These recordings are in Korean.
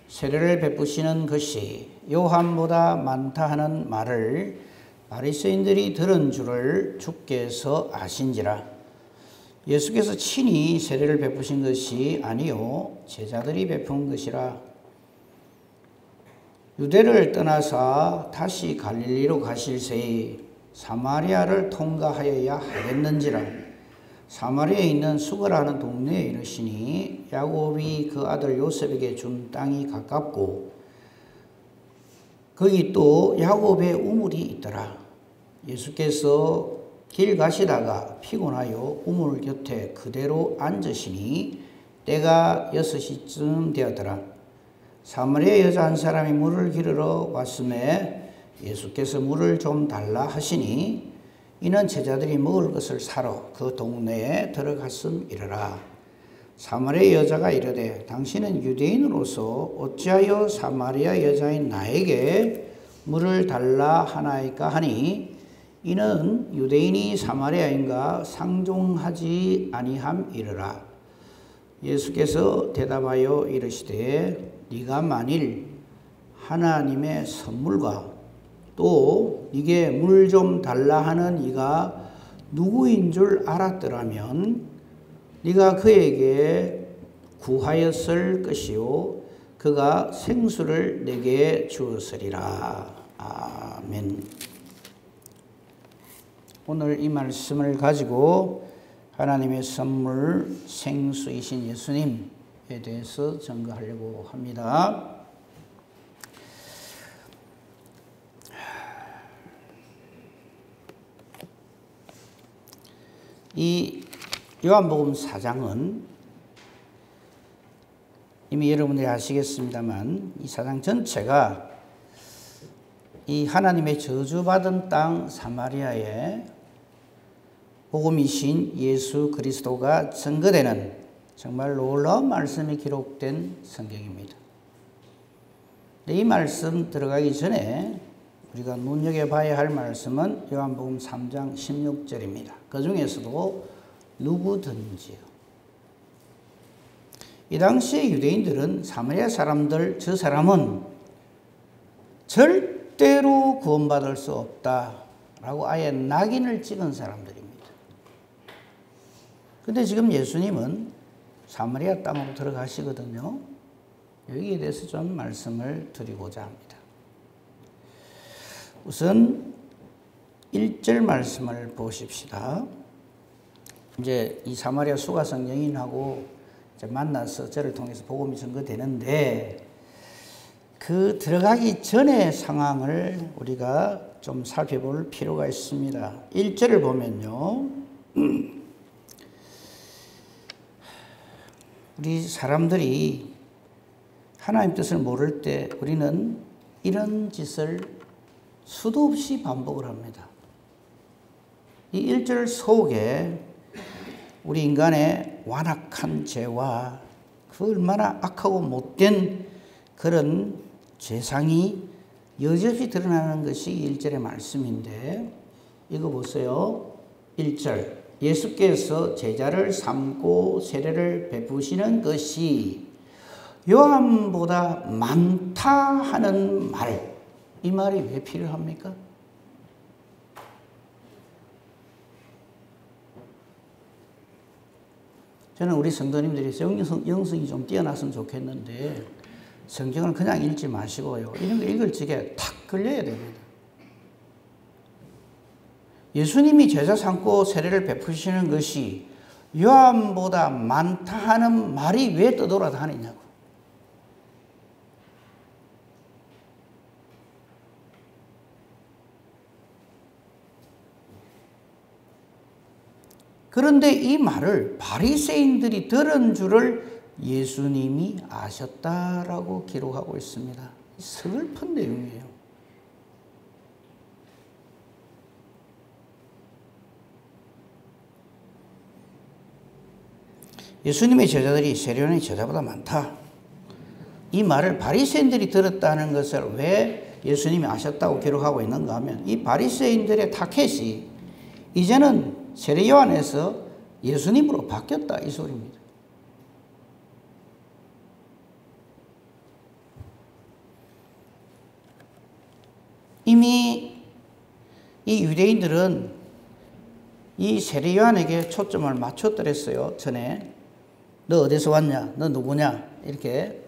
세례를 베푸시는 것이 요한보다 많다 하는 말을 바리새인들이 들은 줄을 주께서 아신지라. 예수께서 친히 세례를 베푸신 것이 아니요 제자들이 베푼 것이라. 유대를 떠나사 다시 갈릴리로 가실새에 사마리아를 통과하여야 하겠는지라. 사마리아에 있는 수거라는 동네에 이르시니 야곱이 그 아들 요셉에게 준 땅이 가깝고 거기 또 야곱의 우물이 있더라. 예수께서 길 가시다가 피곤하여 우물 곁에 그대로 앉으시니 때가 6시쯤 되었더라. 사마리아 여자 한 사람이 물을 기르러 왔음에 예수께서 물을 좀 달라 하시니 이는 제자들이 먹을 것을 사러 그 동네에 들어갔음이러라. 사마리아 여자가 이르되 당신은 유대인으로서 어찌하여 사마리아 여자인 나에게 물을 달라 하나이까 하니 이는 유대인이 사마리아인과 상종하지 아니함이러라. 예수께서 대답하여 이르시되 네가 만일 하나님의 선물과 또 네게 물 좀 달라 하는 이가 누구인 줄 알았더라면 네가 그에게 구하였을 것이요 그가 생수를 내게 주었으리라. 아멘. 오늘 이 말씀을 가지고 하나님의 선물 생수이신 예수님에 대해서 증거하려고 합니다. 이 요한복음 4장은 이미 여러분들이 아시겠습니다만 이 4장 전체가 이 하나님의 저주받은 땅 사마리아에 복음이신 예수 그리스도가 증거되는 정말 놀라운 말씀이 기록된 성경입니다. 이 말씀 들어가기 전에 우리가 눈여겨봐야 할 말씀은 요한복음 3장 16절입니다. 그 중에서도 누구든지요. 이 당시에 유대인들은 사마리아 사람들, 저 사람은 절대로 구원받을 수 없다라고 아예 낙인을 찍은 사람들입니다. 근데 지금 예수님은 사마리아 땅으로 들어가시거든요. 여기에 대해서 좀 말씀을 드리고자 합니다. 우선 1절 말씀을 보십시다. 이제 이 사마리아 수가성 여인하고 이제 만나서 저를 통해서 복음이 증거되는데 그 들어가기 전의 상황을 우리가 좀 살펴볼 필요가 있습니다. 1절을 보면요. 우리 사람들이 하나님 뜻을 모를 때 우리는 이런 짓을 수도 없이 반복을 합니다. 이 1절 속에 우리 인간의 완악한 죄와 그 얼마나 악하고 못된 그런 죄상이 여전히 드러나는 것이 1절의 말씀인데 이거 보세요. 1절 예수께서 제자를 삼고 세례를 베푸시는 것이 요한보다 많다 하는 말, 이 말이 왜 필요합니까? 저는 우리 성도님들이 영성이 좀 뛰어났으면 좋겠는데 성경을 그냥 읽지 마시고요. 이런 거 읽을 적에 탁 걸려야 됩니다. 예수님이 제자 삼고 세례를 베푸시는 것이 요한보다 많다 하는 말이 왜 떠돌아다니냐고. 그런데 이 말을 바리새인들이 들은 줄을 예수님이 아셨다라고 기록하고 있습니다. 서글픈 내용이에요. 예수님의 제자들이 세례요한의 제자보다 많다. 이 말을 바리새인들이 들었다는 것을 왜 예수님이 아셨다고 기록하고 있는가 하면 이 바리새인들의 타켓이 이제는 세례요한에서 예수님으로 바뀌었다 이 소리입니다. 이미 이 유대인들은 이 세례 요한에게 초점을 맞췄더랬어요. 전에 너 어디서 왔냐? 너 누구냐? 이렇게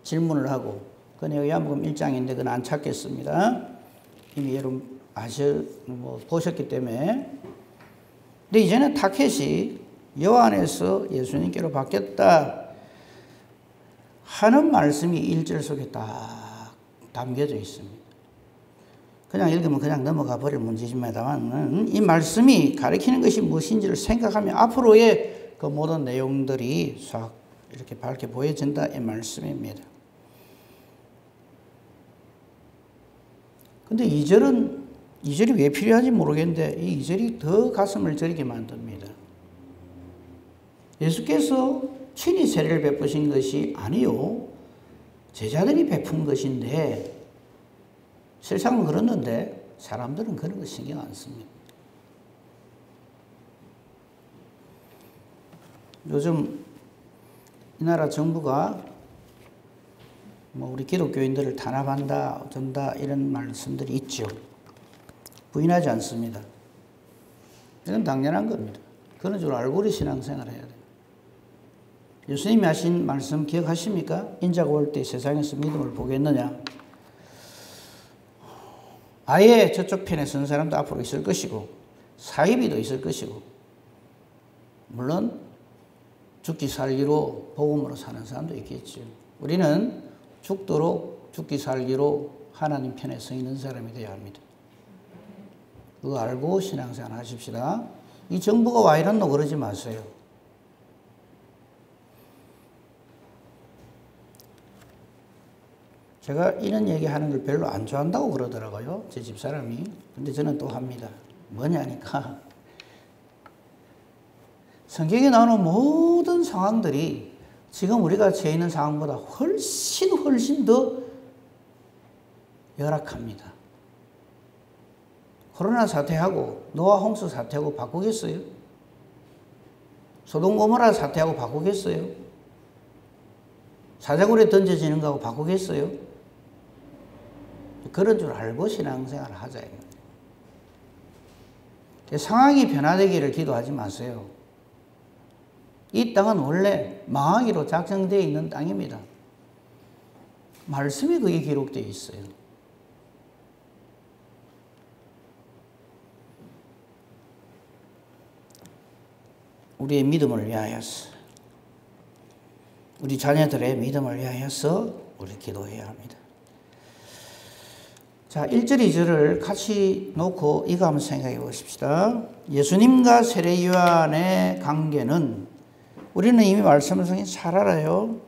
질문을 하고, 그건 요한복음 1장인데 그건 안 찾겠습니다. 이미 여러분 보셨기 때문에. 근데 이제는 타켓이 요한에서 예수님께로 바뀌었다 하는 말씀이 1절 속에 딱 담겨져 있습니다. 그냥 읽으면 그냥 넘어가 버릴 문제입니다만, 이 말씀이 가리키는 것이 무엇인지를 생각하면 앞으로의 그 모든 내용들이 싹 이렇게 밝게 보여진다, 이 말씀입니다. 근데 2절이 왜 필요한지 모르겠는데 이 2절이 더 가슴을 저리게 만듭니다. 예수께서 친히 세례를 베푸신 것이 아니요, 제자들이 베푼 것인데, 세상은 그렇는데 사람들은 그런 거 신경 안 씁니다. 요즘 이 나라 정부가 우리 기독교인들을 탄압한다, 어쩐다 이런 말씀들이 있죠. 부인하지 않습니다. 이건 당연한 겁니다. 그런 줄 알고 우리 신앙생활을 해야 돼요. 예수님이 하신 말씀 기억하십니까? 인자가 올 때 세상에서 믿음을 보겠느냐? 아예 저쪽 편에 서는 사람도 앞으로 있을 것이고, 사이비도 있을 것이고, 물론 죽기 살기로 복음으로 사는 사람도 있겠죠. 우리는 죽도록 죽기 살기로 하나님 편에 서 있는 사람이 되어야 합니다. 그거 알고 신앙생활 하십시다. 이 정부가 와 이랬노 그러지 마세요. 제가 이런 얘기하는 걸 별로 안 좋아한다고 그러더라고요, 제 집사람이. 근데 저는 또 합니다. 뭐냐니까, 성경에 나오는 모든 상황들이 지금 우리가 처해 있는 상황보다 훨씬 더 열악합니다. 코로나 사태하고 노아 홍수 사태하고 바꾸겠어요? 소돔 고모라 사태하고 바꾸겠어요? 사자굴에 던져지는 거하고 바꾸겠어요? 그런 줄 알고 신앙생활을 하자. 상황이 변화되기를 기도하지 마세요. 이 땅은 원래 망하기로 작정되어 있는 땅입니다. 말씀이 거기에 기록되어 있어요. 우리의 믿음을 위하여서, 우리 자녀들의 믿음을 위하여서 우리 기도해야 합니다. 자, 1절, 2절을 같이 놓고 이거 한번 생각해 보십시다. 예수님과 세례 요한의 관계는 우리는 이미 말씀을 통해 잘 알아요.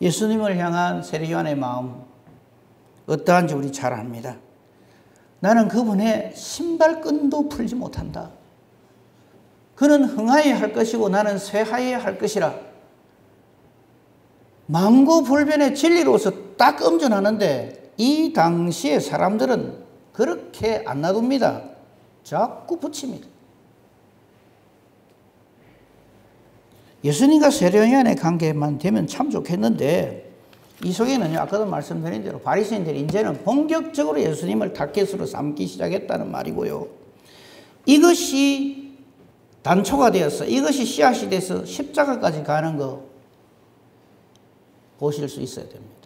예수님을 향한 세례 요한의 마음 어떠한지 우리 잘 압니다. 나는 그분의 신발끈도 풀지 못한다. 그는 흥하여야 할 것이고 나는 쇠하여야 할 것이라. 만고불변의 진리로서 딱 엄전하는데 이 당시의 사람들은 그렇게 안 놔둡니다. 자꾸 붙입니다. 예수님과 세례요한의 관계만 되면 참 좋겠는데, 이 속에는요, 아까도 말씀드린 대로 바리새인들이 이제는 본격적으로 예수님을 타겟으로 삼기 시작했다는 말이고요. 이것이 단초가 되어서, 이것이 씨앗이 돼서 십자가까지 가는 거 보실 수 있어야 됩니다.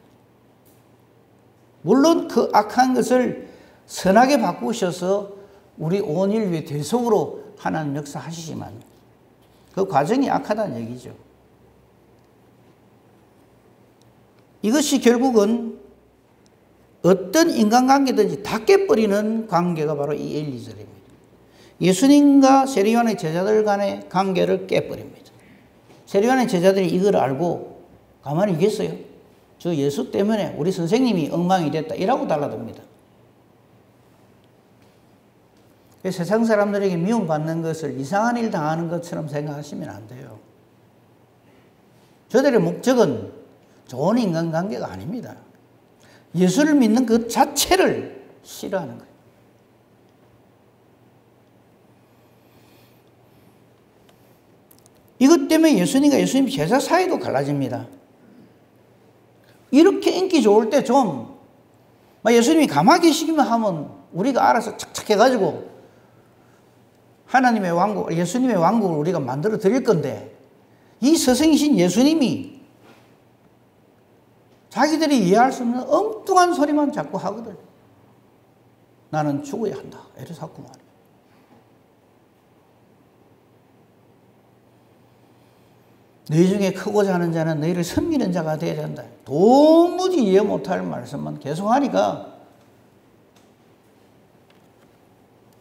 물론 그 악한 것을 선하게 바꾸셔서 우리 온 인류의 대속으로 하나님 역사하시지만 그 과정이 악하다는 얘기죠. 이것이 결국은 어떤 인간관계든지 다 깨버리는 관계가 바로 이 1, 2절입니다. 예수님과 세례요한의 제자들 간의 관계를 깨버립니다. 세례요한의 제자들이 이걸 알고 가만히 있겠어요? 저 예수 때문에 우리 선생님이 엉망이 됐다 이라고 달라듭니다. 세상 사람들에게 미움받는 것을 이상한 일 당하는 것처럼 생각하시면 안 돼요. 저들의 목적은 좋은 인간관계가 아닙니다. 예수를 믿는 그 자체를 싫어하는 거예요. 이것 때문에 예수님 제자 사이도 갈라집니다. 이렇게 인기 좋을 때 좀 예수님이 가만히 계시기만 하면 우리가 알아서 착착 해가지고 하나님의 왕국, 예수님의 왕국을 우리가 만들어 드릴 건데 이 스승이신 예수님이 자기들이 이해할 수 없는 엉뚱한 소리만 자꾸 하거든. 나는 죽어야 한다. 이래서 자꾸 말해. 너희 중에 크고자 하는 자는 너희를 섬기는 자가 되어야 된다. 도무지 이해 못할 말씀만 계속 하니까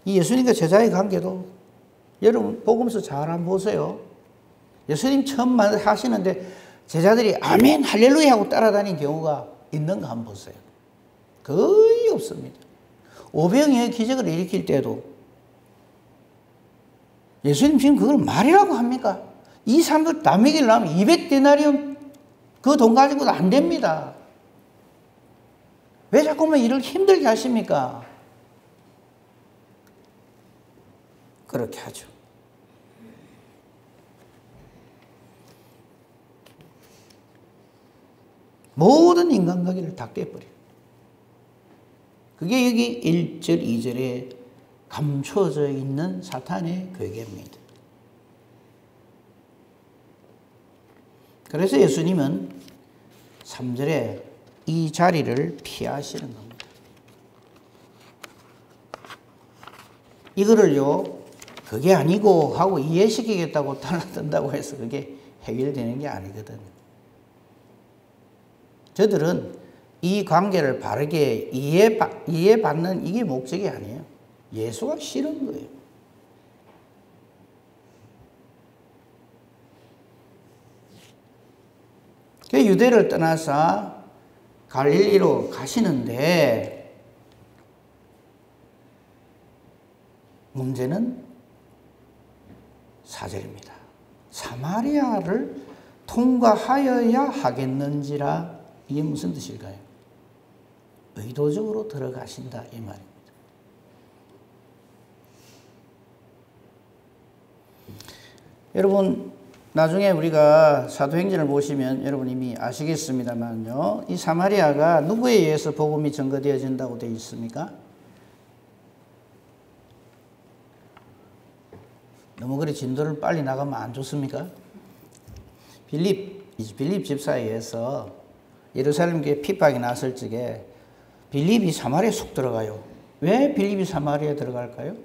이 예수님과 제자의 관계도 여러분 복음서 잘 한번 보세요. 예수님 처음 하시는데 제자들이 아멘 할렐루야 하고 따라다닌 경우가 있는 거 한번 보세요. 거의 없습니다. 오병이어의 기적을 일으킬 때도 예수님 지금 그걸 말이라고 합니까? 이 사람들 다 먹이려면 200데나리온 그 돈 가지고도 안 됩니다. 왜 자꾸만 일을 힘들게 하십니까? 그렇게 하죠. 모든 인간관계를 다 떼버려요. 그게 여기 1절, 2절에 감춰져 있는 사탄의 괴계입니다. 그래서 예수님은 3절에 이 자리를 피하시는 겁니다. 이거를요, 그게 아니고 하고 이해시키겠다고 달라든다고 해서 그게 해결되는 게 아니거든요. 저들은 이 관계를 바르게 이해받는 이게 목적이 아니에요. 예수가 싫은 거예요. 그 유대를 떠나서 갈릴리로 가시는데 문제는 4절입니다. 사마리아를 통과하여야 하겠는지라. 이게 무슨 뜻일까요? 의도적으로 들어가신다 이 말입니다. 여러분 나중에 우리가 사도행전을 보시면 여러분 이미 아시겠습니다만요. 이 사마리아가 누구에 의해서 복음이 전거되어진다고 되어 있습니까? 너무 그래 진도를 빨리 나가면 안 좋습니까? 빌립 집사에 의해서 예루살렘 교회 핍박이 났을 적에 빌립이 사마리아에 쑥 들어가요. 왜 빌립이 사마리아에 들어갈까요?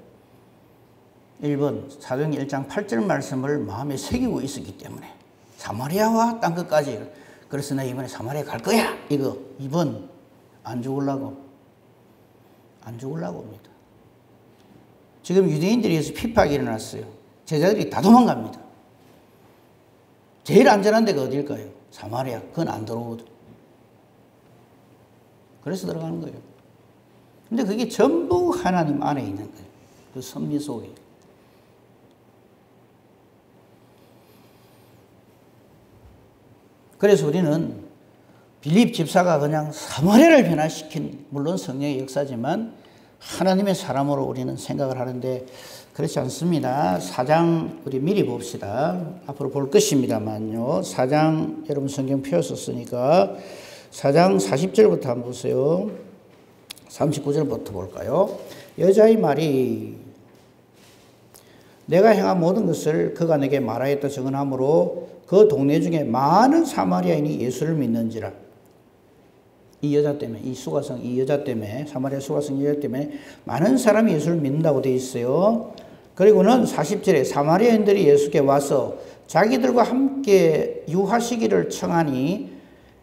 1번 사도행전 1장 8절 말씀을 마음에 새기고 있었기 때문에 사마리아와 땅끝까지 그래서 나 이번에 사마리아 갈 거야 이거. 2번 안 죽으려고 합니다. 지금 유대인들에 의해서 핍박이 일어났어요. 제자들이 다 도망갑니다. 제일 안전한 데가 어딜까요? 사마리아. 그건 안 들어오거든. 그래서 들어가는 거예요. 근데 그게 전부 하나님 안에 있는 거예요. 그 섭리 속에. 그래서 우리는 빌립 집사가 그냥 사마리아를 변화시킨 물론 성령의 역사지만 하나님의 사람으로 우리는 생각을 하는데 그렇지 않습니다. 4장 우리 미리 봅시다. 앞으로 볼 것입니다만요. 4장 여러분 성경 펴셨으니까 4장 40절부터 한번 보세요. 39절부터 볼까요? 여자의 말이 내가 행한 모든 것을 그가 내게 말하였다 증언하므로 그 동네 중에 많은 사마리아인이 예수를 믿는지라. 이 여자 때문에, 이 수가성 이 여자 때문에, 사마리아 수가성 이 여자 때문에 많은 사람이 예수를 믿는다고 되어 있어요. 그리고는 40절에 사마리아인들이 예수께 와서 자기들과 함께 유하시기를 청하니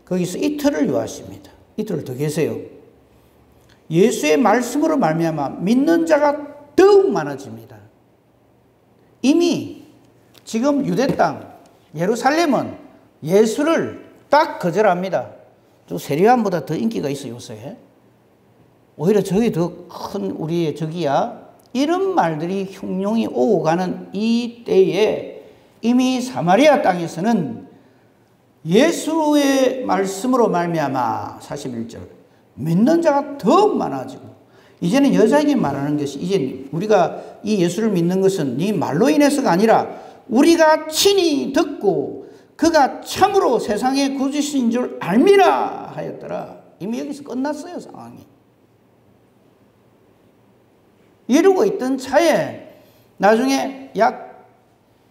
거기서 이틀을 유하십니다. 이틀을 더 계세요. 예수의 말씀으로 말미암아 믿는 자가 더욱 많아집니다. 이미 지금 유대 땅 예루살렘은 예수를 딱 거절합니다. 좀 세리안보다 더 인기가 있어 요새. 오히려 저기 더 큰 우리의 적이야. 이런 말들이 흉용이 오고 가는 이 때에 이미 사마리아 땅에서는 예수의 말씀으로 말미암아 41절 믿는 자가 더욱 많아지고 이제는 여자에게 말하는 것이 이제 우리가 이 예수를 믿는 것은 네 말로 인해서가 아니라 우리가 친히 듣고 그가 참으로 세상의 구주신 줄 알미라 하였더라. 이미 여기서 끝났어요 상황이. 이러고 있던 차에 나중에 약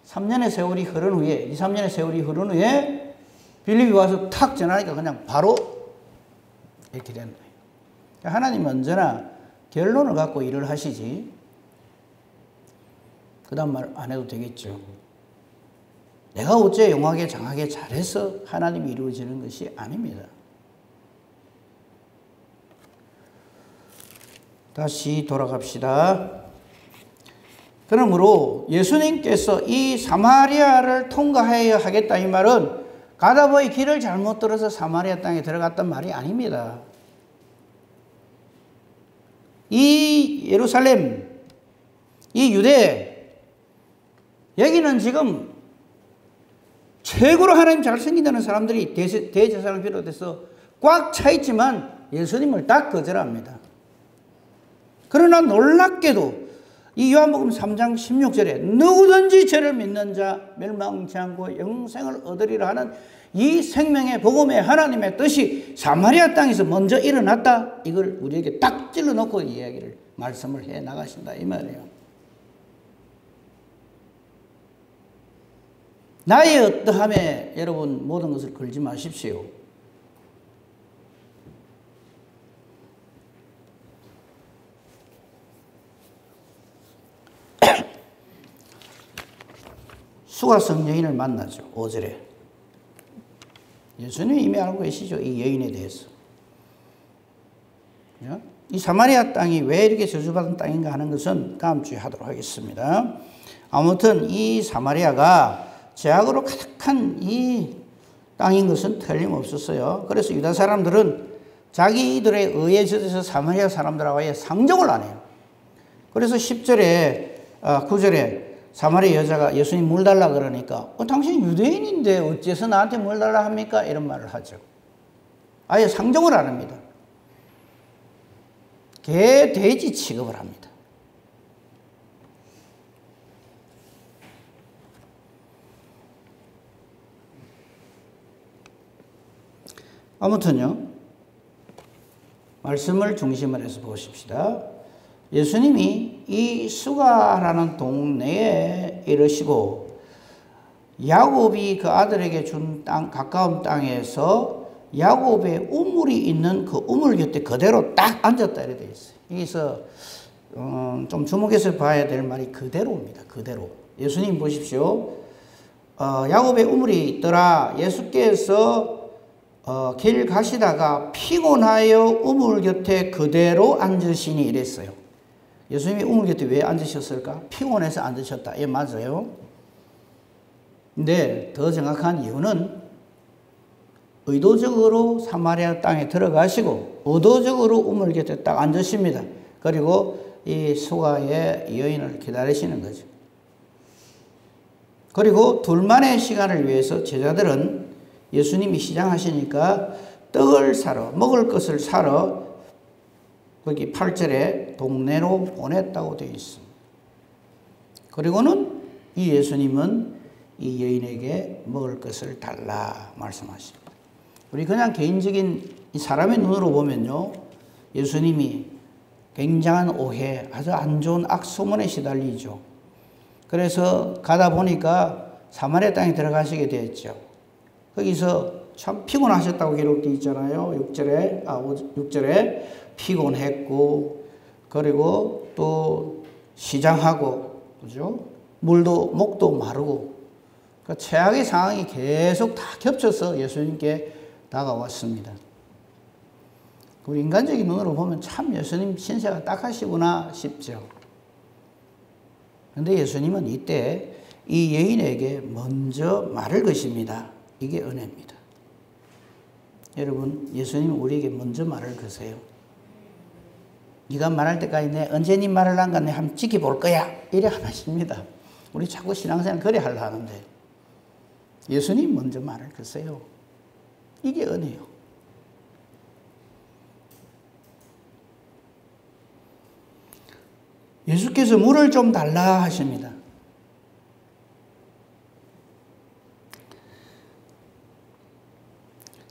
3년의 세월이 흐른 후에 2, 3년의 세월이 흐른 후에 빌립이 와서 탁 전하니까 그냥 바로 이렇게 된 거예요. 하나님은 언제나 결론을 갖고 일을 하시지 그 다음 말 안 해도 되겠죠. 내가 어째 용하게 장하게 잘해서 하나님이 이루어지는 것이 아닙니다. 다시 돌아갑시다. 그러므로 예수님께서 이 사마리아를 통과해야 하겠다 이 말은 가다 보니 길을 잘못 들어서 사마리아 땅에 들어갔단 말이 아닙니다. 이 예루살렘, 이 유대, 여기는 지금 최고로 하나님 잘 섬긴다는 사람들이 대제사장을 비롯해서 꽉 차 있지만 예수님을 딱 거절합니다. 그러나 놀랍게도 이 요한복음 3장 16절에 누구든지 저를 믿는 자 멸망치 않고 영생을 얻으리라 하는 이 생명의 복음의 하나님의 뜻이 사마리아 땅에서 먼저 일어났다. 이걸 우리에게 딱 찔러놓고 이야기를 말씀을 해 나가신다 이 말이에요. 나의 어떠함에 여러분 모든 것을 걸지 마십시오. 수가성 여인을 만나죠. 5절에. 예수님이 이미 알고 계시죠. 이 여인에 대해서. 이 사마리아 땅이 왜 이렇게 저주받은 땅인가 하는 것은 다음 주에 하도록 하겠습니다. 아무튼 이 사마리아가 죄악으로 가득한 이 땅인 것은 틀림없었어요. 그래서 유다 사람들은 자기들의 의에 젖어서 사마리아 사람들하고의 상종을 안 해요. 그래서 10절에 9절에 사마리아 여자가 예수님 물 달라 그러니까 당신 유대인인데 어째서 나한테 물 달라 합니까? 이런 말을 하죠. 아예 상종을 안 합니다. 개, 돼지 취급을 합니다. 아무튼요, 말씀을 중심으로 해서 보십시다. 예수님이 이 수가라는 동네에 이르시고 야곱이 그 아들에게 준 땅, 가까운 땅에서 야곱의 우물이 있는 그 우물 곁에 그대로 딱 앉았다 이렇게 되어 있어요. 여기서 좀 주목해서 봐야 될 말이 그대로입니다. 그대로. 예수님 보십시오. 야곱의 우물이 있더라. 예수께서 길 가시다가 피곤하여 우물 곁에 그대로 앉으시니 이랬어요. 예수님이 우물 곁에 왜 앉으셨을까? 피곤해서 앉으셨다. 예, 맞아요. 근데 더 정확한 이유는 의도적으로 사마리아 땅에 들어가시고 의도적으로 우물 곁에 딱 앉으십니다. 그리고 이 수가의 여인을 기다리시는 거죠. 그리고 둘만의 시간을 위해서 제자들은 예수님이 시장하시니까 떡을 사러, 먹을 것을 사러 거기 8절에 동네로 보냈다고 되어 있습니다. 그리고는 이 예수님은 이 여인에게 먹을 것을 달라 말씀하십니다. 우리 그냥 개인적인 이 사람의 눈으로 보면요, 예수님이 굉장한 오해, 아주 안 좋은 악소문에 시달리죠. 그래서 가다 보니까 사마리아 땅에 들어가시게 되었죠. 거기서 참 피곤하셨다고 기록되어 있잖아요. 6절에 피곤했고, 그리고 또 시장하고, 그죠? 목도 마르고, 그 최악의 상황이 계속 다 겹쳐서 예수님께 다가왔습니다. 우리 인간적인 눈으로 보면 참 예수님 신세가 딱하시구나 싶죠. 그런데 예수님은 이때 이 여인에게 먼저 말을 거십니다. 이게 은혜입니다. 여러분, 예수님은 우리에게 먼저 말을 거세요. 네가 말할 때까지 내 언제 네 말을 한가 내 한번 지켜볼 거야. 이래 안 하십니다. 우리 자꾸 신앙생활 그래 하려 하는데 예수님 먼저 말을 거세요. 이게 은혜요. 예수께서 물을 좀 달라 하십니다.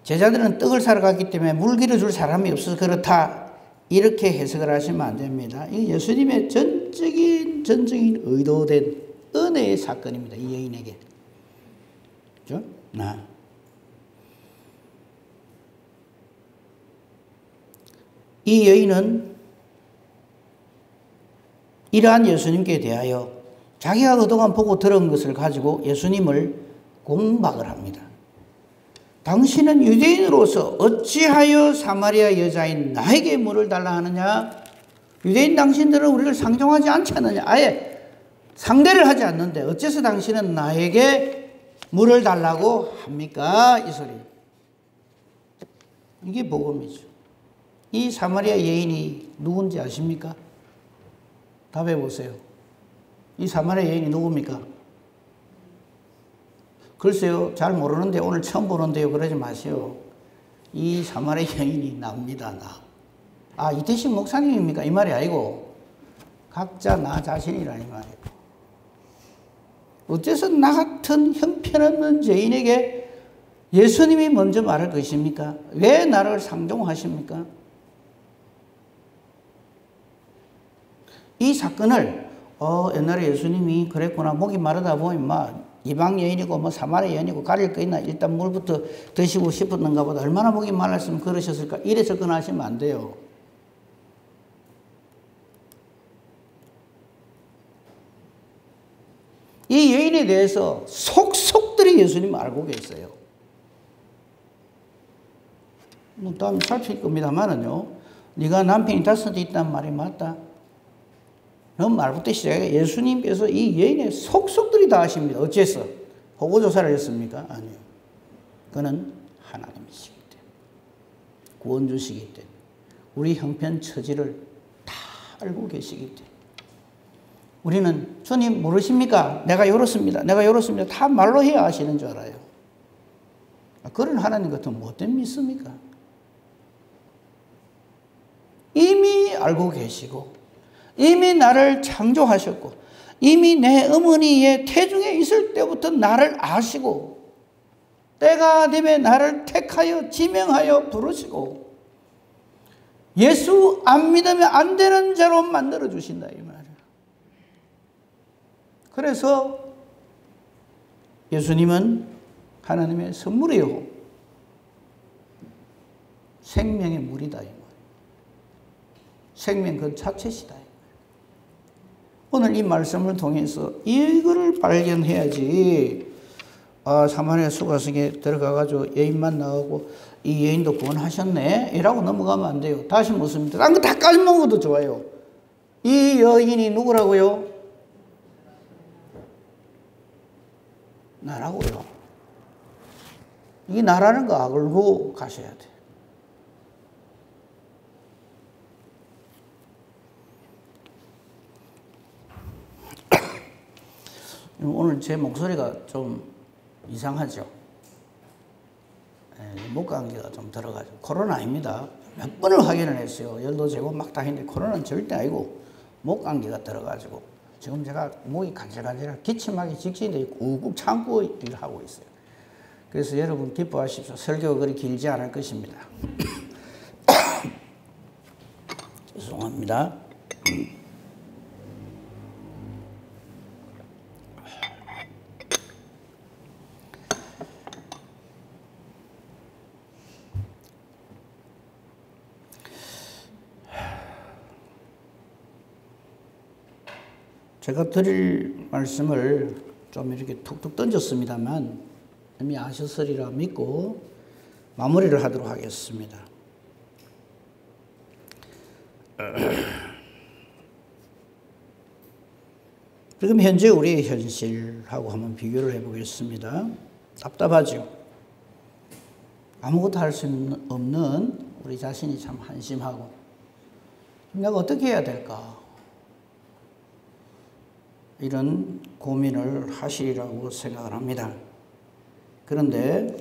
제자들은 떡을 사러 갔기 때문에 물 길어줄 사람이 없어서 그렇다. 이렇게 해석을 하시면 안 됩니다. 이 예수님의 전 전적인 의도된 은혜의 사건입니다. 이 여인에게. 그죠? 이 여인은 이러한 예수님께 대하여 자기가 그동안 보고 들은 것을 가지고 예수님을 공박을 합니다. 당신은 유대인으로서 어찌하여 사마리아 여자인 나에게 물을 달라 하느냐? 유대인 당신들은 우리를 상종하지 않지 않느냐? 아예 상대를 하지 않는데 어째서 당신은 나에게 물을 달라고 합니까? 이 소리. 이게 복음이죠. 이 사마리아 여인이 누군지 아십니까? 답해 보세요. 이 사마리아 여인이 누굽니까? 글쎄요, 잘 모르는데 오늘 처음 보는데요. 그러지 마시오. 이 사마리아 여인이 납니다, 나. 이태식 목사님입니까? 이 말이 아니고 각자 나 자신이라 이 말이에요. 어째서 나 같은 형편없는 죄인에게 예수님이 먼저 말할 것입니까? 왜 나를 상종하십니까? 이 사건을 옛날에 예수님이 그랬구나. 목이 마르다 보면 이방 여인이고 사마리아 여인이고 가릴 거 있나? 일단 물부터 드시고 싶었는가 보다. 얼마나 목이 말랐으면 그러셨을까? 이래 접근하시면 안 돼요. 이 여인에 대해서 속속들이 예수님 알고 계세요. 다음에 살필 겁니다만은요. 네가 남편이 5 있단 말이 맞다. 너 말부터 시작해. 예수님께서 이 여인의 속속들이 다 아십니다. 어째서? 호구조사를 했습니까? 아니요. 그는 하나님이시기 때문에. 구원주시기 때문에. 우리 형편 처지를 다 알고 계시기 때문에. 우리는 주님 모르십니까? 내가 이렇습니다. 내가 이렇습니다. 다 말로 해야 아시는 줄 알아요. 그런 하나님 같은 못된 믿습니까? 이미 알고 계시고 이미 나를 창조하셨고 이미 내 어머니의 태중에 있을 때부터 나를 아시고 때가 되면 나를 택하여 지명하여 부르시고 예수 안 믿으면 안 되는 자로 만들어 주신다 이 말이에요. 그래서 예수님은 하나님의 선물이요 생명의 물이다 이 말이에요. 생명 그 자체시다. 오늘 이 말씀을 통해서 이거를 발견해야지. 사마리아 수가성에 들어가가지고 여인만 나오고 이 여인도 구원하셨네 이라고 넘어가면 안 돼요. 다시 묻습니다. 딴 거 다 까먹어도 좋아요. 이 여인이 누구라고요? 나라고요. 이 나라는 거 알고 가셔야 돼. 오늘 제 목소리가 좀 이상하죠? 목 감기가 좀 들어가지고. 코로나 아닙니다. 몇 번을 확인을 했어요. 열도 재고 막 다 했는데 코로나는 절대 아니고 목 감기가 들어가지고 지금 제가 목이 간질간질하고 기침하기 직전인데 꾹꾹 참고 일을 하고 있어요. 그래서 여러분 기뻐하십시오. 설교가 그리 길지 않을 것입니다. 죄송합니다. 제가 드릴 말씀을 좀 이렇게 툭툭 던졌습니다만 이미 아셨으리라 믿고 마무리를 하도록 하겠습니다. 지금 현재 우리의 현실하고 한번 비교를 해보겠습니다. 답답하죠? 아무것도 할 수 없는 우리 자신이 참 한심하고 내가 어떻게 해야 될까? 이런 고민을 하시리라고 생각을 합니다. 그런데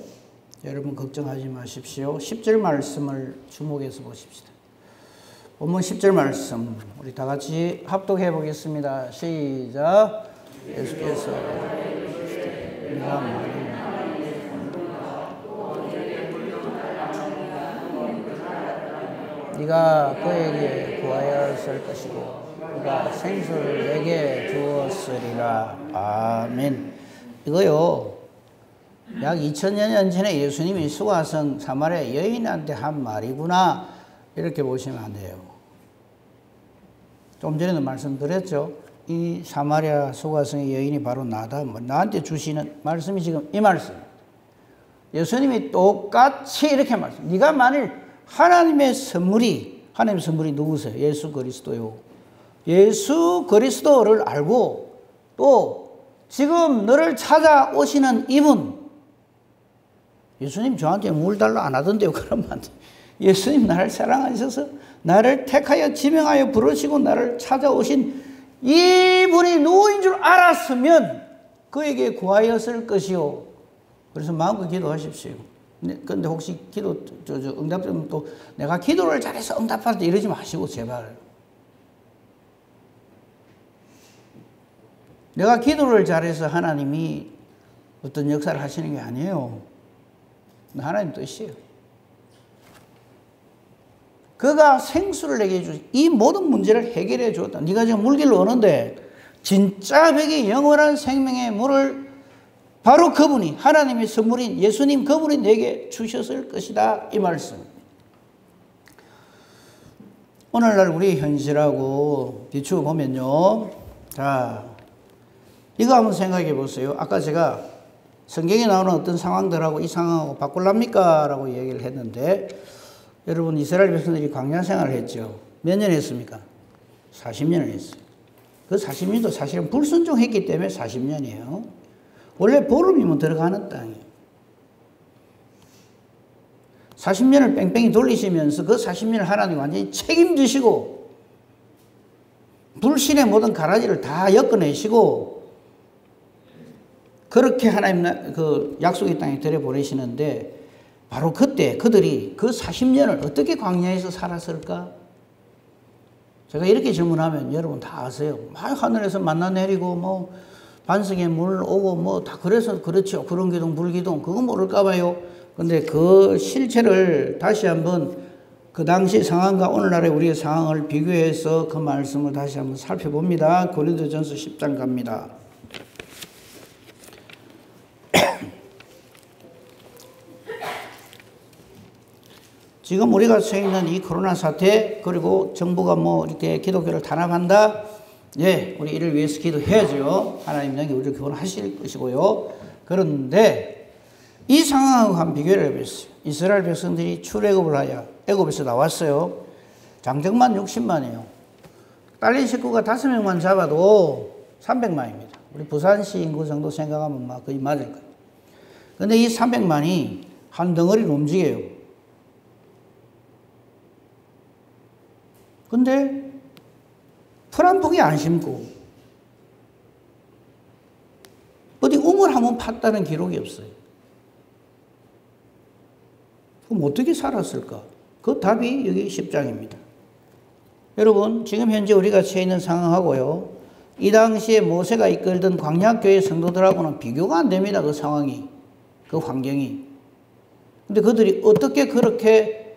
여러분 걱정하지 마십시오. 10절 말씀을 주목해서 보십시다. 본문 10절 말씀 우리 다 같이 합독해 보겠습니다. 시작. 예수께서 네가 말이냐 네가 그에게 구하였을 것이고 그가 생수를 내게 주었으리라. 아멘. 이거요, 약 2000년 전에 예수님이 수가성 사마리아 여인한테 한 말이구나, 이렇게 보시면 안 돼요. 좀 전에도 말씀드렸죠. 이 사마리아 수가성의 여인이 바로 나다. 나한테 주시는 말씀이 지금 이 말씀. 예수님이 똑같이 이렇게 말씀. 네가 만일 하나님의 선물이 누구세요? 예수 그리스도요. 예수 그리스도를 알고 또 지금 너를 찾아오시는 이분, 예수님 저한테 물 달라 안 하던데요. 그러면 안 돼. 예수님 나를 사랑하셔서 나를 택하여 지명하여 부르시고 나를 찾아오신 이분이 누구인 줄 알았으면 그에게 구하였을 것이요. 그래서 마음껏 기도하십시오. 근데 혹시 기도 응답되면 또 내가 기도를 잘해서 응답할 때 이러지 마시고 제발. 내가 기도를 잘해서 하나님이 어떤 역사를 하시는 게 아니에요. 하나님 뜻이에요. 그가 생수를 내게 주시, 이 모든 문제를 해결해 주었다. 네가 지금 물길로 오는데 진짜 벽이 영원한 생명의 물을 바로 그분이, 하나님의 선물인 예수님 그분이 내게 주셨을 것이다, 이 말씀. 오늘날 우리 현실하고 비추어 보면요, 자, 이거 한번 생각해 보세요. 아까 제가 성경에 나오는 어떤 상황들하고 이 상황하고 바꿀랍니까? 라고 얘기를 했는데, 여러분 이스라엘 백성들이 광야 생활을 했죠. 몇 년 했습니까? 40년을 했어요. 그 40년도 사실은 불순종했기 때문에 40년이에요. 원래 보름이면 들어가는 땅이에요. 40년을 뺑뺑이 돌리시면서 그 40년을 하나님 완전히 책임지시고 불신의 모든 가라지를 다 엮어내시고 그렇게 하나님 그 약속의 땅에 들여보내시는데, 바로 그때 그들이 그 40년을 어떻게 광야에서 살았을까? 제가 이렇게 질문하면 여러분 다 아세요. 막 하늘에서 만나 내리고 뭐 반석에 물 오고 뭐 다 그래서 그렇죠. 구름기둥 불기둥 그거 모를까 봐요. 근데 그 실체를 다시 한번 그 당시 상황과 오늘날의 우리의 상황을 비교해서 그 말씀을 다시 한번 살펴봅니다. 고린도전서 10장 갑니다. 지금 우리가 처해 있는 이 코로나 사태, 그리고 정부가 뭐 이렇게 기독교를 탄압한다. 예, 우리 이를 위해서 기도해야죠. 하나님 능히 우리를 구원하실 것이고요. 그런데 이 상황하고 한 비교를 해보세요. 이스라엘 백성들이 출애굽을 하여 애굽에서 나왔어요. 장정만 60만이에요. 딸린 식구가 5명만 잡아도 300만입니다. 우리 부산시 인구 정도 생각하면 막 거의 맞을 거예요. 근데 이 300만이 한 덩어리로 움직여요. 근데 풀 한 포기 안 심고 어디 우물 한번 팠다는 기록이 없어요. 그럼 어떻게 살았을까? 그 답이 여기 10장입니다. 여러분, 지금 현재 우리가 처해 있는 상황하고요, 이 당시에 모세가 이끌던 광야교회 성도들하고는 비교가 안 됩니다. 그 상황이, 그 환경이. 근데 그들이 어떻게 그렇게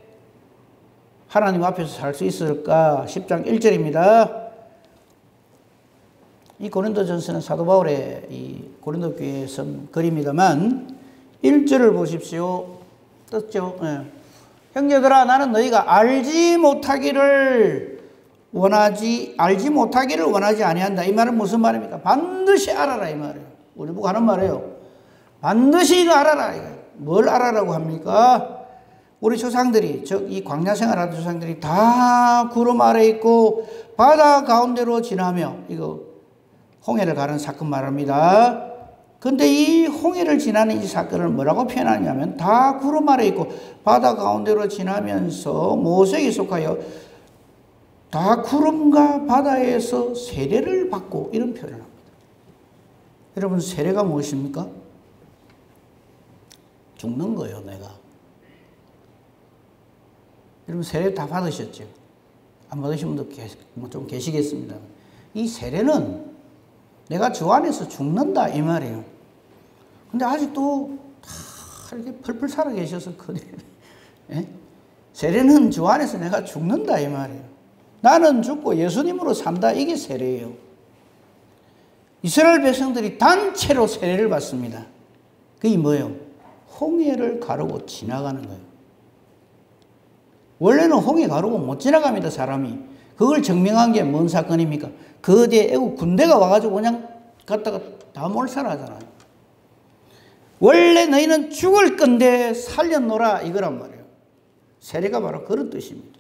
하나님 앞에서 살 수 있을까? 10장 1절입니다. 이 고린도전서는 사도 바울의 이 고린도 교회에 쓴 글입니다만 1절을 보십시오. 떴죠? 네. 형제들아, 나는 너희가 알지 못하기를 원하지 아니한다. 이 말은 무슨 말입니까? 반드시 알아라, 이 말이에요. 우리 보고 하는 말이에요. 반드시 이거 알아라. 이거예요. 뭘 알아라고 합니까? 우리 조상들이, 즉 이 광야 생활하던 조상들이 다 구름 아래 있고 바다 가운데로 지나며, 이거 홍해를 가는 사건 말합니다. 근데 이 홍해를 지나는 이 사건을 뭐라고 표현하냐면, 다 구름 아래 있고 바다 가운데로 지나면서 모세에게 속하여 다 구름과 바다에서 세례를 받고, 이런 표현을 합니다. 여러분, 세례가 무엇입니까? 죽는 거예요, 내가. 여러분, 세례 다 받으셨죠? 안 받으신 분도 좀 계시겠습니다. 이 세례는 내가 주 안에서 죽는다, 이 말이에요. 근데 아직도 다 이렇게 펄펄 살아 계셔서, 예? 세례는 주 안에서 내가 죽는다, 이 말이에요. 나는 죽고 예수님으로 산다. 이게 세례예요. 이스라엘 백성들이 단체로 세례를 받습니다. 그게 뭐예요? 홍해를 가르고 지나가는 거예요. 원래는 홍해 가르고 못 지나갑니다, 사람이. 그걸 증명한 게 뭔 사건입니까? 거대 애국 군대가 와가지고 그냥 갔다가 다 몰살하잖아요. 원래 너희는 죽을 건데 살려놓으라 이거란 말이에요. 세례가 바로 그런 뜻입니다.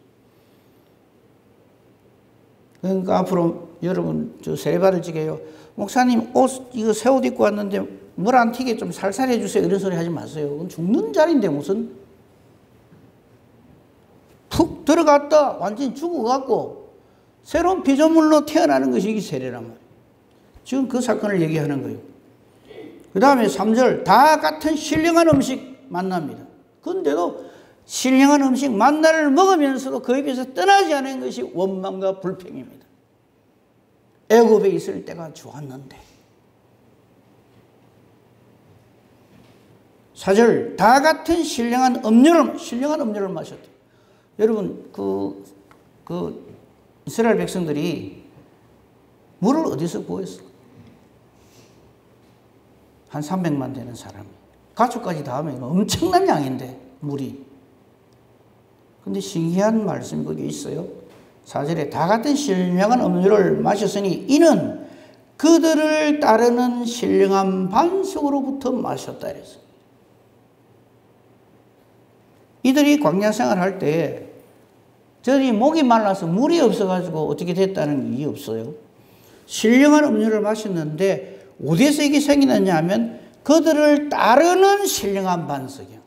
그러니까 앞으로 여러분 저 세례 받을 적에요. 목사님 이거 새 옷 입고 왔는데 물 안 튀게 좀 살살 해주세요. 이런 소리 하지 마세요. 그건 죽는 자리인데 무슨 푹 들어갔다 완전히 죽어갖고 새로운 피조물로 태어나는 것이 이게 세례란 말이에요. 지금 그 사건을 얘기하는 거예요. 그 다음에 3절 다 같은 신령한 음식 만납니다. 그런데도 신령한 음식 만나를 먹으면서도 그 입에서 떠나지 않은 것이 원망과 불평입니다. 애굽에 있을 때가 좋았는데. 4절 다 같은 신령한 음료를 마셨대요. 여러분 그 이스라엘 백성들이 물을 어디서 구했을까? 한 300만 되는 사람이 가축까지 다 하면 엄청난 양인데 물이. 근데 신기한 말씀이 거기 있어요. 4절에 다 같은 신령한 음료를 마셨으니 이는 그들을 따르는 신령한 반석으로부터 마셨다 그랬어요. 이들이 광야 생활할 때 저들이 목이 말라서 물이 없어가지고 어떻게 됐다는 일이 없어요. 신령한 음료를 마셨는데 어디서 이게 생기느냐 하면 그들을 따르는 신령한 반석이요.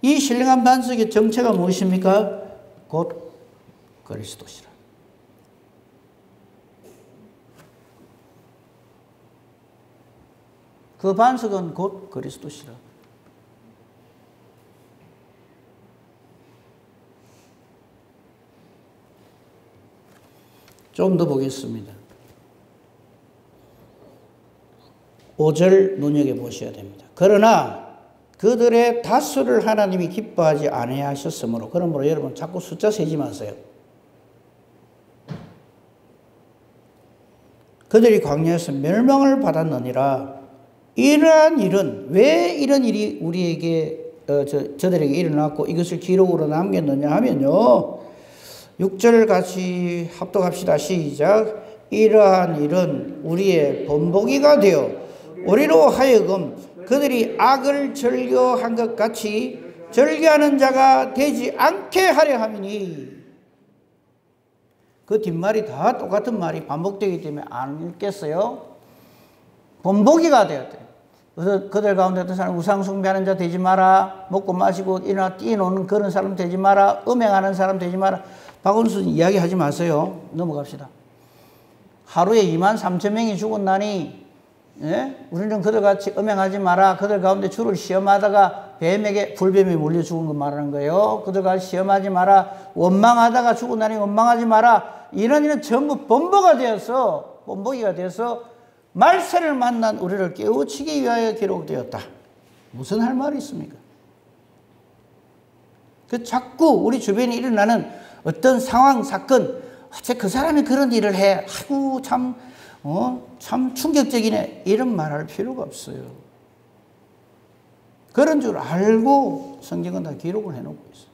이 신령한 반석의 정체가 무엇입니까? 곧 그리스도시라. 그 반석은 곧 그리스도시라. 좀 더 보겠습니다. 5절 눈여겨보셔야 됩니다. 그러나 그들의 다수를 하나님이 기뻐하지 아니하셨으므로 그러므로 여러분 자꾸 숫자 세지 마세요. 그들이 광야에서 멸망을 받았느니라. 이러한 일은 왜 이런 일이 우리에게 저들에게 일어났고 이것을 기록으로 남겼느냐 하면요. 6절 같이 합독합시다. 시작. 이러한 일은 우리의 본보기가 되어 우리로 하여금 그들이 악을 즐겨한 것 같이 즐겨하는 자가 되지 않게 하려 함이니. 그 뒷말이 다 똑같은 말이 반복되기 때문에 안 읽겠어요. 본보기가 되었대. 그래서 그들 가운데 어떤 사람 우상 숭배하는 자 되지 마라. 먹고 마시고 일어나 뛰노는 그런 사람 되지 마라. 음행하는 사람 되지 마라. 박원순 이야기하지 마세요. 넘어갑시다. 하루에 23,000명이 죽었나니 예? 우리는 그들같이 음행하지 마라. 그들 가운데 주를 시험하다가 뱀에게 불뱀이 물려 죽은 거 말하는 거예요. 그들같이 시험하지 마라. 원망하다가 죽었나니 원망하지 마라. 이런 전부 본보기가 되어서 말세를 만난 우리를 깨우치기 위하여 기록되었다. 무슨 할 말이 있습니까? 자꾸 우리 주변에 일어나는 어떤 상황, 사건, 그 사람이 그런 일을 해. 아이고, 참 충격적이네. 이런 말 할 필요가 없어요. 그런 줄 알고 성경은 다 기록을 해놓고 있어요.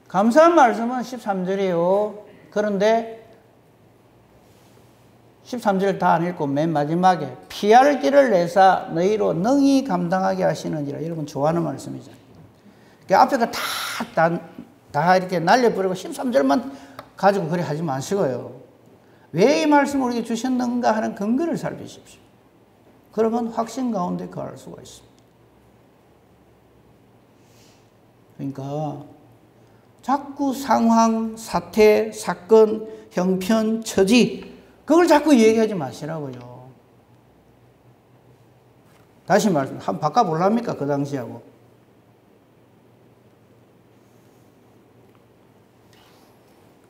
감사한 말씀은 13절이에요. 그런데 13절 다 안 읽고 맨 마지막에 피할 길을 내사 너희로 능히 감당하게 하시느니라. 여러분 좋아하는 말씀이잖아요. 앞에가 다 이렇게 날려버리고 13절만 가지고 그래 하지 마시고요. 왜 이 말씀을 우리에게 주셨는가 하는 근거를 살피십시오. 그러면 확신 가운데 거할 수가 있습니다. 그러니까 자꾸 상황, 사태, 사건, 형편, 처지 그걸 자꾸 얘기하지 마시라고요. 다시 말씀, 한번 바꿔볼랍니까? 그 당시하고.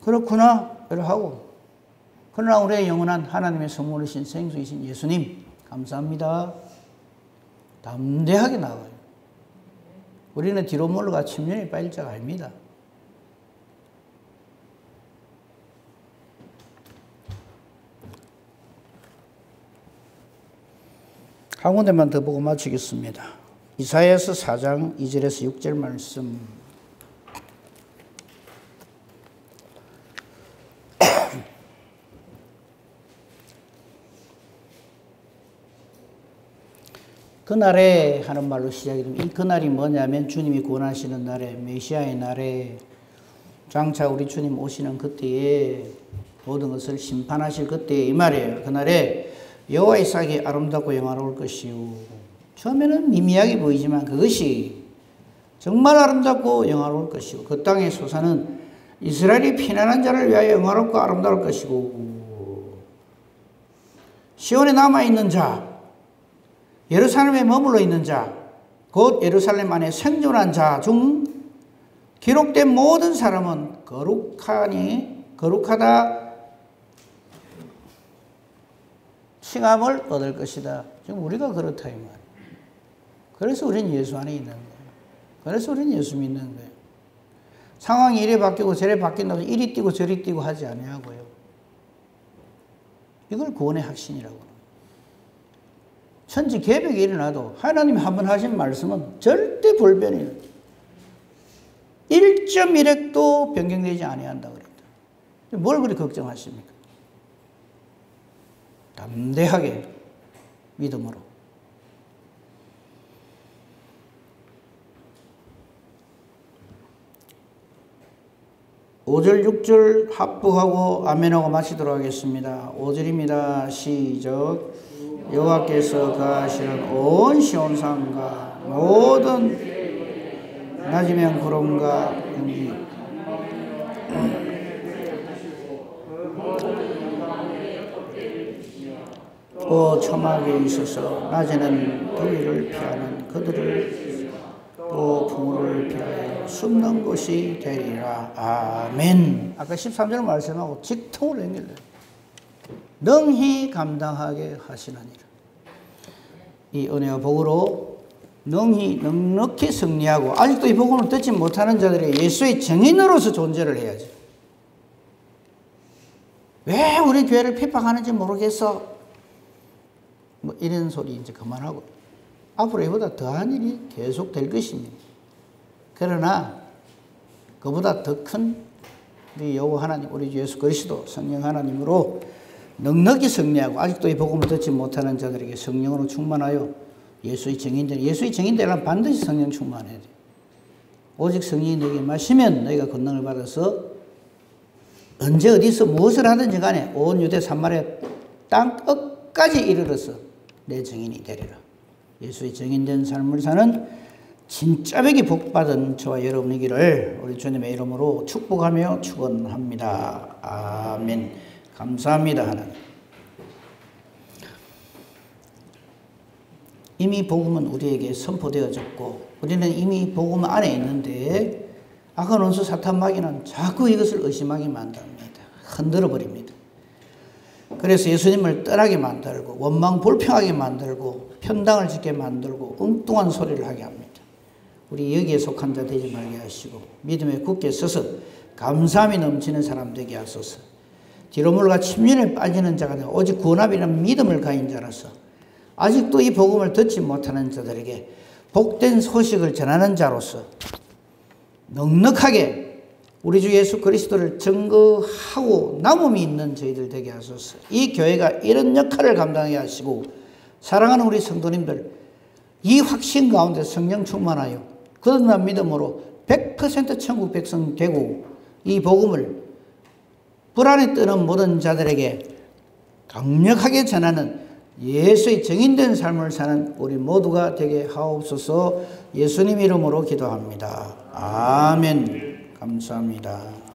그렇구나. 이렇게 하고. 그러나 우리의 영원한 하나님의 선물이신 생수이신 예수님, 감사합니다. 담대하게 나가요. 우리는 뒤로 물러가 침륜에 빠질 자가 아닙니다. 한 군데만 더 보고 마치겠습니다. 이사야서 4장 2절에서 6절 말씀. 그날에 하는 말로 시작이 됩니다. 이 그날이 뭐냐면 주님이 구원하시는 날에, 메시아의 날에, 장차 우리 주님 오시는 그때에, 모든 것을 심판하실 그때에, 이 말이에요. 그날에 여호와의 싹이 아름답고 영화로울 것이요. 처음에는 미미하게 보이지만 그것이 정말 아름답고 영화로울 것이고, 그 땅의 소사는 이스라엘이 피난한 자를 위하여 영화롭고 아름다울 것이고, 시온에 남아있는 자, 예루살렘에 머물러 있는 자, 곧 예루살렘 안에 생존한 자 중 기록된 모든 사람은 거룩하다 칭함을 얻을 것이다. 지금 우리가 그렇다 이 말이에요. 그래서 우리는 예수 안에 있는 거예요. 그래서 우리는 예수 믿는 거예요. 상황이 이래 바뀌고 저래 바뀐다고 이리 뛰고 저리 뛰고 하지 아니하고요. 이걸 구원의 확신이라고. 천지 개벽이 일어나도 하나님이 한번 하신 말씀은 절대 불변이에요. 1.1핵도 변경되지 아니한다 그랬다. 뭘 그리 걱정하십니까? 담대하게 믿음으로. (5절) (6절) 합부하고 아멘하고 마치도록 하겠습니다. 5절입니다. 시작. 여호와께서 거하시는 온 시온산과 모든 낮이면 구름과 연기 또 첨하게 있어서 낮에는 더위를 피하는 그들을 또 풍우를 피하여 숨는 곳이 되리라. 아멘. 아까 13절 말씀하고 직통으로 연결돼요. 능히 감당하게 하시나니라. 이 은혜와 복으로 능히 넉넉히 승리하고, 아직도 이 복음을 듣지 못하는 자들이 예수의 증인으로서 존재를 해야지. 왜 우리 교회를 핍박하는지 모르겠어. 뭐 이런 소리 이제 그만하고, 앞으로 이보다 더한 일이 계속 될 것입니다. 그러나 그보다 더 큰 우리 여호와 하나님, 우리 주 예수 그리스도 성령 하나님으로 넉넉히 승리하고, 아직도 이 복음을 듣지 못하는 자들에게 성령으로 충만하여 예수의 증인되려면 반드시 성령 충만해야 돼. 오직 성령이 너에게 마시면 너희가 권능을 받아서 언제 어디서 무엇을 하든지 간에 온 유대 사마리아 땅 끝까지 이르러서 내 증인이 되리라. 예수의 증인된 삶을 사는 진짜 벽이 복받은 저와 여러분이기를 우리 주님의 이름으로 축복하며 축원합니다. 아멘. 감사합니다. 하나님. 이미 복음은 우리에게 선포되어졌고 우리는 이미 복음 안에 있는데 악한 원수 사탄 마귀는 자꾸 이것을 의심하게 만듭니다. 흔들어 버립니다. 그래서 예수님을 떠나게 만들고 원망 불평하게 만들고 편당을 짓게 만들고 엉뚱한 소리를 하게 합니다. 우리 여기에 속한 자 되지 말게 하시고 믿음에 굳게 서서 감사함이 넘치는 사람 되게 하소서. 뒤로 물러가 침륜에 빠지는 자가 되고 오직 구원함이라는 믿음을 가진 자라서 아직도 이 복음을 듣지 못하는 자들에게 복된 소식을 전하는 자로서 넉넉하게 우리 주 예수 그리스도를 증거하고 남음이 있는 저희들 되게 하소서. 이 교회가 이런 역할을 감당하게 하시고 사랑하는 우리 성도님들 이 확신 가운데 성령 충만하여 거듭난 믿음으로 100% 천국 백성 되고 이 복음을 불안에 뜨는 모든 자들에게 강력하게 전하는 예수의 증인된 삶을 사는 우리 모두가 되게 하옵소서. 예수님 이름으로 기도합니다. 아멘. 감사합니다.